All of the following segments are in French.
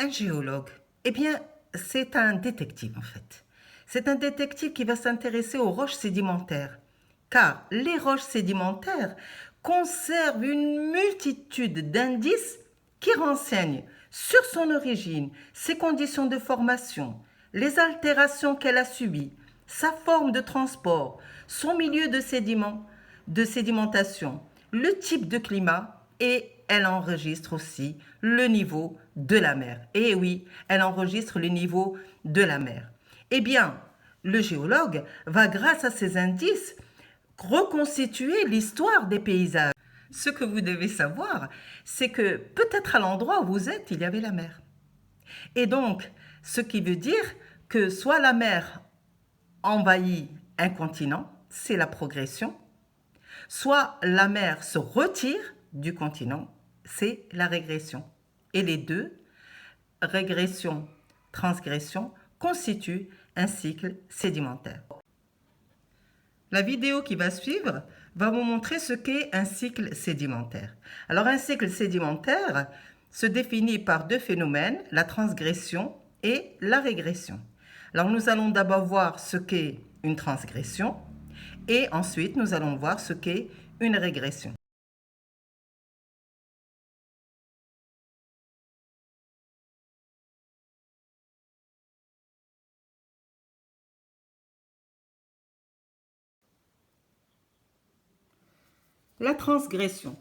Un géologue, eh bien, c'est un détective en fait. C'est un détective qui va s'intéresser aux roches sédimentaires, car les roches sédimentaires conservent une multitude d'indices qui renseignent sur son origine, ses conditions de formation, les altérations qu'elle a subies, sa forme de transport, son milieu de sédimentation, le type de climat et elle enregistre aussi le niveau de la mer. Et oui, elle enregistre le niveau de la mer. Eh bien, le géologue va, grâce à ces indices, reconstituer l'histoire des paysages. Ce que vous devez savoir, c'est que peut-être à l'endroit où vous êtes, il y avait la mer. Et donc, ce qui veut dire que soit la mer envahit un continent, c'est la progression, soit la mer se retire du continent, c'est la régression. Et les deux, régression, transgression, constituent un cycle sédimentaire. La vidéo qui va suivre va vous montrer ce qu'est un cycle sédimentaire. Alors un cycle sédimentaire se définit par deux phénomènes, la transgression et la régression. Alors nous allons d'abord voir ce qu'est une transgression et ensuite nous allons voir ce qu'est une régression. La transgression.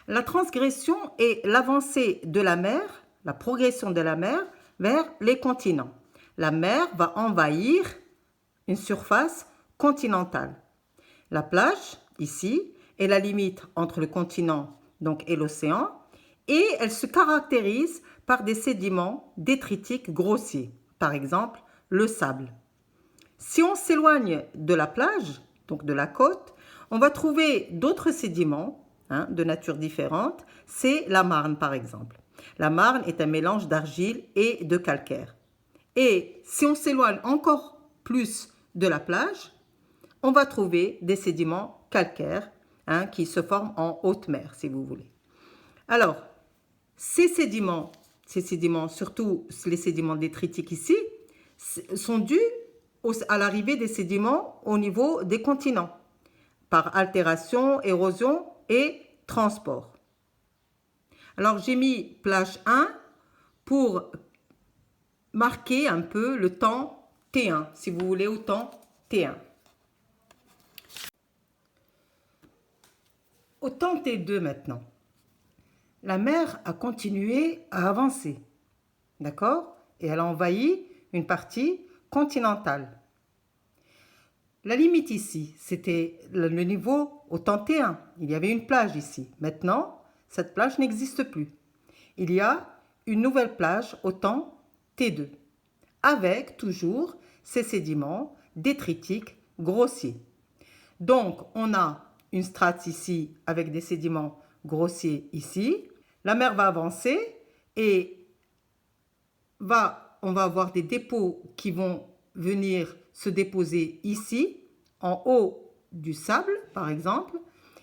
La transgression est l'avancée de la mer, la progression de la mer vers les continents. La mer va envahir une surface continentale. La plage, ici, est la limite entre le continent et l'océan et elle se caractérise par des sédiments détritiques grossiers, par exemple le sable. Si on s'éloigne de la plage, donc de la côte, on va trouver d'autres sédiments de nature différente. C'est la marne, par exemple. La marne est un mélange d'argile et de calcaire. Et si on s'éloigne encore plus de la plage, on va trouver des sédiments calcaires qui se forment en haute mer, si vous voulez. Alors, ces sédiments, surtout les sédiments détritiques ici, sont dus à l'arrivée des sédiments au niveau des continents, par altération, érosion et transport. Alors, j'ai mis plage 1 pour marquer un peu le temps T1, si vous voulez, au temps T1. Au temps T2 maintenant, la mer a continué à avancer, d'accord? Et elle a envahi une partie continentale. La limite ici, c'était le niveau au temps T1. Il y avait une plage ici. Maintenant, cette plage n'existe plus. Il y a une nouvelle plage au temps T2, avec toujours ces sédiments détritiques grossiers. Donc, on a une strate ici avec des sédiments grossiers ici. La mer va avancer et on va avoir des dépôts qui vont venir se déposer ici, en haut du sable, par exemple,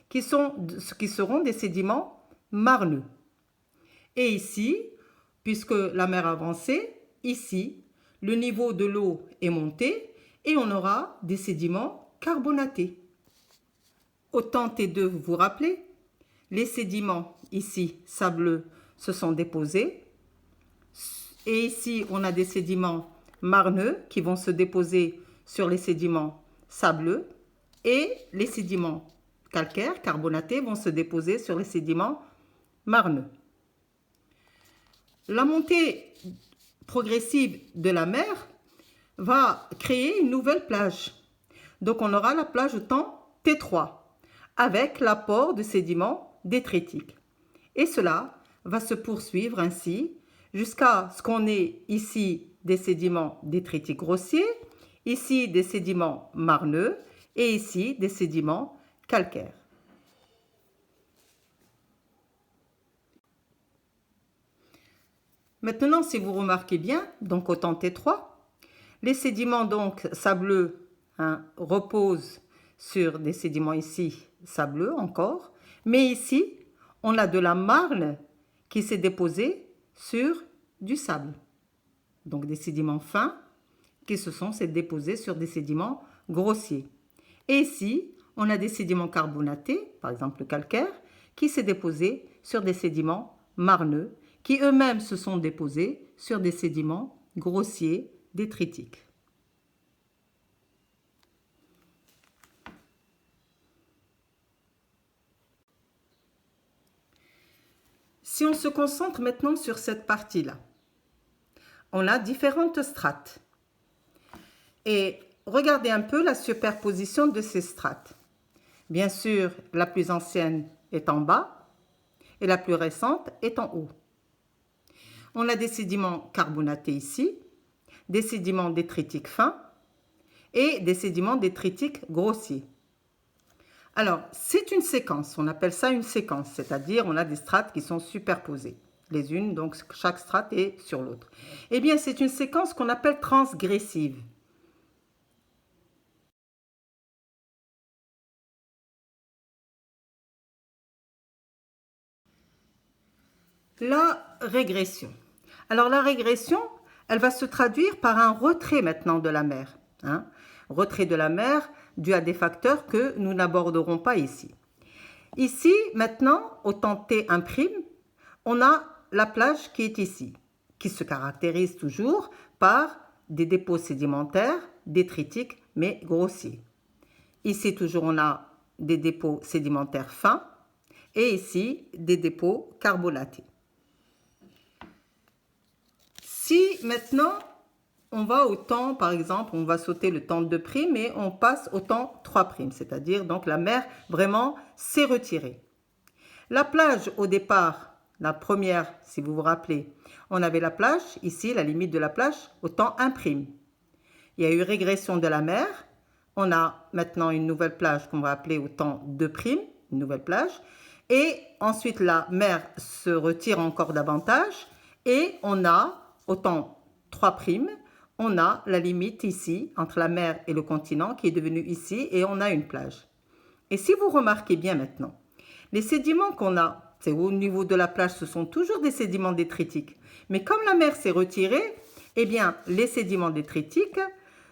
qui seront des sédiments marneux. Et ici, puisque la mer a avancé, ici, le niveau de l'eau est monté et on aura des sédiments carbonatés. Au temps T2, vous vous rappelez, les sédiments ici, sableux, se sont déposés. Et ici, on a des sédiments marneux qui vont se déposer sur les sédiments sableux. Et les sédiments calcaires, carbonatés, vont se déposer sur les sédiments marneux. La montée progressive de la mer va créer une nouvelle plage. Donc, on aura la plage au temps T3 avec l'apport de sédiments détritiques. Et cela va se poursuivre ainsi jusqu'à ce qu'on ait ici des sédiments détritiques grossiers, ici des sédiments marneux et ici des sédiments calcaires. Maintenant, si vous remarquez bien, donc au temps T3, les sédiments donc sableux reposent sur des sédiments ici sableux encore, mais ici, on a de la marne qui s'est déposée sur du sable. Donc des sédiments fins qui se sont déposés sur des sédiments grossiers. Et ici, on a des sédiments carbonatés, par exemple le calcaire, qui s'est déposé sur des sédiments marneux, qui eux-mêmes se sont déposés sur des sédiments grossiers, détritiques. Si on se concentre maintenant sur cette partie-là, on a différentes strates. Et regardez un peu la superposition de ces strates. Bien sûr, la plus ancienne est en bas et la plus récente est en haut. On a des sédiments carbonatés ici, des sédiments détritiques fins et des sédiments détritiques grossiers. Alors, c'est une séquence, on appelle ça une séquence, c'est-à-dire on a des strates qui sont superposées, les unes, donc chaque strate est sur l'autre. Eh bien, c'est une séquence qu'on appelle transgressive. La régression. Alors, la régression, elle va se traduire par un retrait maintenant de la mer. Retrait de la mer dû à des facteurs que nous n'aborderons pas ici. Ici, maintenant, au temps T', on a la plage qui est ici, qui se caractérise toujours par des dépôts sédimentaires, détritiques, mais grossiers. Ici, toujours, on a des dépôts sédimentaires fins et ici, des dépôts carbonatés. Si maintenant, on va au temps, par exemple, on va sauter le temps 2' et on passe au temps 3', c'est-à-dire donc la mer vraiment s'est retirée. La plage au départ, la première, si vous vous rappelez, on avait la plage, ici la limite de la plage, au temps 1'. Il y a eu régression de la mer, on a maintenant une nouvelle plage qu'on va appeler au temps 2', une nouvelle plage, et ensuite la mer se retire encore davantage, et on a au temps 3', on a la limite ici, entre la mer et le continent, qui est devenue ici, et on a une plage. Et si vous remarquez bien maintenant, les sédiments qu'on a, c'est au niveau de la plage, ce sont toujours des sédiments détritiques. Mais comme la mer s'est retirée, eh bien, les sédiments détritiques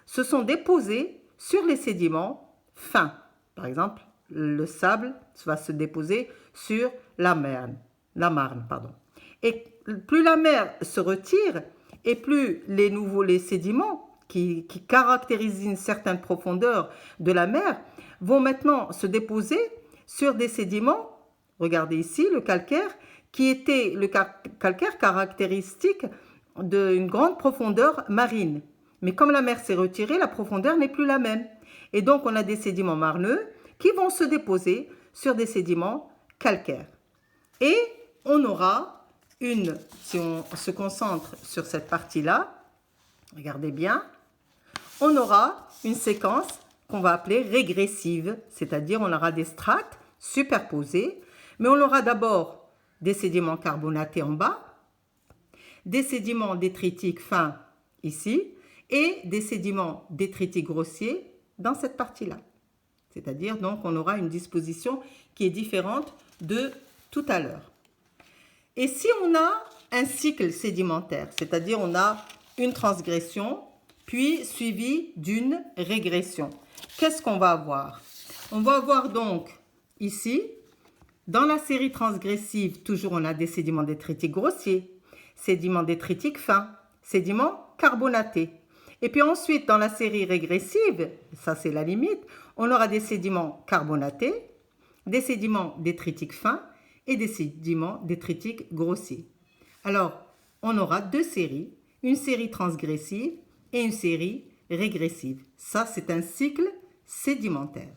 se sont déposés sur les sédiments fins. Par exemple, le sable va se déposer sur la Marne. Et plus la mer se retire, et plus les sédiments qui caractérisent une certaine profondeur de la mer vont maintenant se déposer sur des sédiments, regardez ici le calcaire, qui était le calcaire caractéristique d'une grande profondeur marine. Mais comme la mer s'est retirée, la profondeur n'est plus la même. Et donc on a des sédiments marneux qui vont se déposer sur des sédiments calcaires. Et on aura si on se concentre sur cette partie-là, regardez bien, on aura une séquence qu'on va appeler régressive, c'est-à-dire on aura des strates superposées, mais on aura d'abord des sédiments carbonatés en bas, des sédiments détritiques fins ici, et des sédiments détritiques grossiers dans cette partie-là. C'est-à-dire donc on aura une disposition qui est différente de tout à l'heure. Et si on a un cycle sédimentaire, c'est-à-dire on a une transgression, puis suivie d'une régression, qu'est-ce qu'on va avoir? On va avoir donc ici, dans la série transgressive, toujours on a des sédiments détritiques grossiers, sédiments détritiques fins, sédiments carbonatés. Et puis ensuite, dans la série régressive, ça c'est la limite, on aura des sédiments carbonatés, des sédiments détritiques fins, et des sédiments détritiques grossiers. Alors, on aura deux séries, une série transgressive et une série régressive. Ça, c'est un cycle sédimentaire.